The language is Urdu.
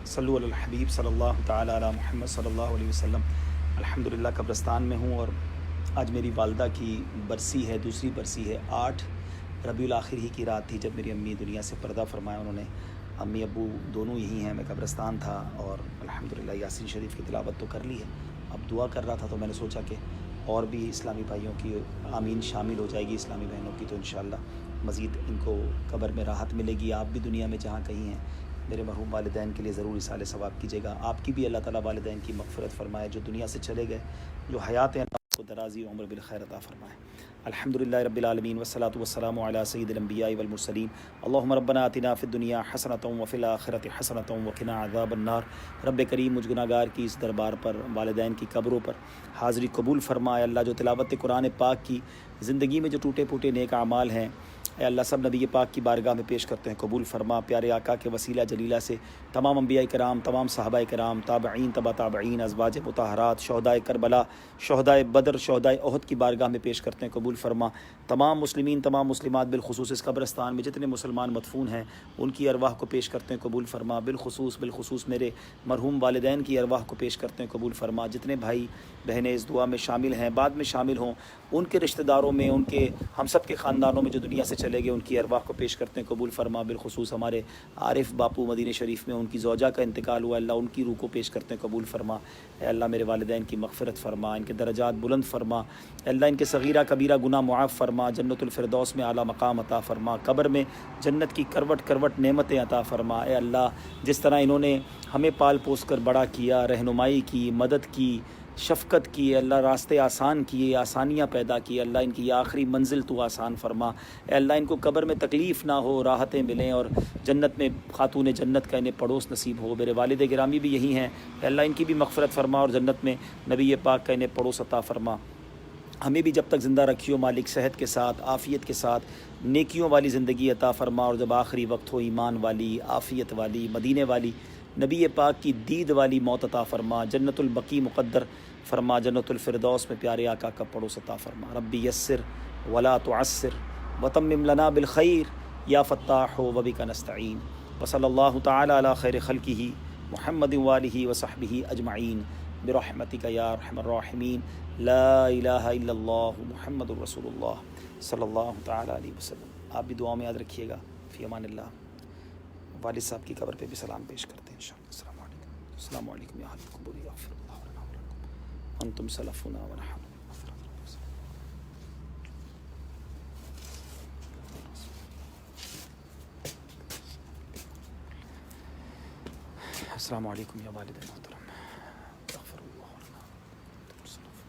صلو علی الحبیب صلی اللہ تعالی علی محمد صلی اللہ علیہ وسلم۔ الحمدللہ قبرستان میں ہوں اور آج میری والدہ کی برسی ہے، دوسری برسی ہے۔ 8 ربیع الاخر ہی کی رات تھی جب میری امی دنیا سے پردہ فرمایا انہوں نے۔ امی ابو دونوں یہی ہیں، میں قبرستان تھا اور الحمدللہ یاسین شریف کی تلاوت تو کر لی ہے۔ اب دعا کر رہا تھا تو میں نے سوچا کہ اور بھی اسلامی بھائیوں کی آمین شامل ہو جائے گی، اسلامی بہنوں کی، تو انشاءاللہ مزید ان کو قبر میں راحت ملے گی۔ آپ بھی دنیا میں جہاں کہیں ہیں میرے مرحوم والدین کے لیے ضرور اصالہ ثواب کیجیے گا۔ آپ کی بھی اللہ تعالیٰ والدین کی مغفرت فرمائے، جو دنیا سے چلے گئے، جو حیات ہیں اللہ کو درازی عمر بالخیر عطا فرمائے۔ الحمدللہ رب العالمین والصلاة والسلام علی سید الانبیاء والمرسلین۔ اللہم ربنا آتنا فی الدنیا حسنۃ وفی الآخرۃ حسنۃ وقنا عذاب النار۔ رب کریم مجھ گناہگار کی اس دربار پر، والدین کی قبروں پر حاضری قبول فرمائے۔ اللہ جو تلاوت قرآن پاک کی زندگی میں جو ٹوٹے پھوٹے نیک اعمال ہیں، اے اللہ سب نبی پاک کی بارگاہ میں پیش کرتے ہیں، قبول فرما۔ پیارے آقا کے وسیلہ جلیلہ سے تمام انبیاء کرام، تمام صحابہ کرام، تابعین، تبع تابعین، ازواج مطہرات، شہدائے کربلا، شہدائے بدر، شہدائے احد کی بارگاہ میں پیش کرتے ہیں، قبول فرما۔ تمام مسلمین، تمام مسلمات، بالخصوص اس قبرستان میں جتنے مسلمان مدفون ہیں ان کی ارواح کو پیش کرتے ہیں، قبول فرما۔ بالخصوص میرے مرحوم والدین کی ارواح کو پیش کرتے ہیں، قبول فرما۔ جتنے بھائی بہنیں اس دعا میں شامل ہیں، بعد میں شامل ہوں، ان کے رشتہ داروں میں، ان کے ہم سب کے خاندانوں میں جو دنیا سے چلے گئے، ان کی ارواح کو پیش کرتے ہیں، قبول فرما۔ بالخصوص ہمارے عارف باپو مدینہ شریف میں ان کی زوجہ کا انتقال ہوا، اللہ ان کی روح کو پیش کرتے ہیں، قبول فرما۔ اے اللہ میرے والدین کی مغفرت فرما، ان کے درجات بلند فرما۔ اے اللہ ان کے صغیرہ کبیرہ گناہ معاف فرما، جنت الفردوس میں اعلیٰ مقام عطا فرما، قبر میں جنت کی کروٹ کروٹ نعمتیں عطا فرما۔ اے اللہ جس طرح انہوں نے ہمیں پال پوس کر بڑا کیا، رہنمائی کی، مدد کی، شفقت کی، اللہ راستے آسان کیے، آسانیاں پیدا کی، اللہ ان کی یہ آخری منزل تو آسان فرما۔ اے اللہ ان کو قبر میں تکلیف نہ ہو، راحتیں ملیں اور جنت میں خاتون جنت کا انہیں پڑوس نصیب ہو۔ میرے والد گرامی بھی یہی ہیں، اے اللہ ان کی بھی مغفرت فرما اور جنت میں نبی پاک کا انہیں پڑوس عطا فرما۔ ہمیں بھی جب تک زندہ رکھیو مالک صحت کے ساتھ، عافیت کے ساتھ، نیکیوں والی زندگی عطا فرما، اور جب آخری وقت ہو ایمان والی، عافیت والی، مدینے والی، نبی پاک کی دید والی موت عطا فرما، جنت البقیع مقدر فرما، جنت الفردوس میں پیارے آقا کا پڑوس عطا فرما۔ ربی یسر ولا تعسر وتمم لنا بالخیر یا فتاح وبک نستعین، وصلی اللہ تعالی علی خیر خلقہ محمد وآلہ وصحبہ اجمعین برحمتک یا ارحم الراحمین۔ لا الہ الا اللہ محمد الرسول اللہ صلی اللہ تعالی علیہ وسلم۔ آپ بھی دعاؤں میں یاد رکھیے گا۔ فی امان اللہ۔ والد صاحب کی قبر پہ بھی سلام پیش کرتے ہیں انشاءاللہ۔ السلام علیکم۔ السلام علیکم یا اہل القبور یغفر اللہ لنا ولکم انتم سلفنا ونحن السلام علیکم یا والد محترم یغفر اللہ لنا انتم سلفنا۔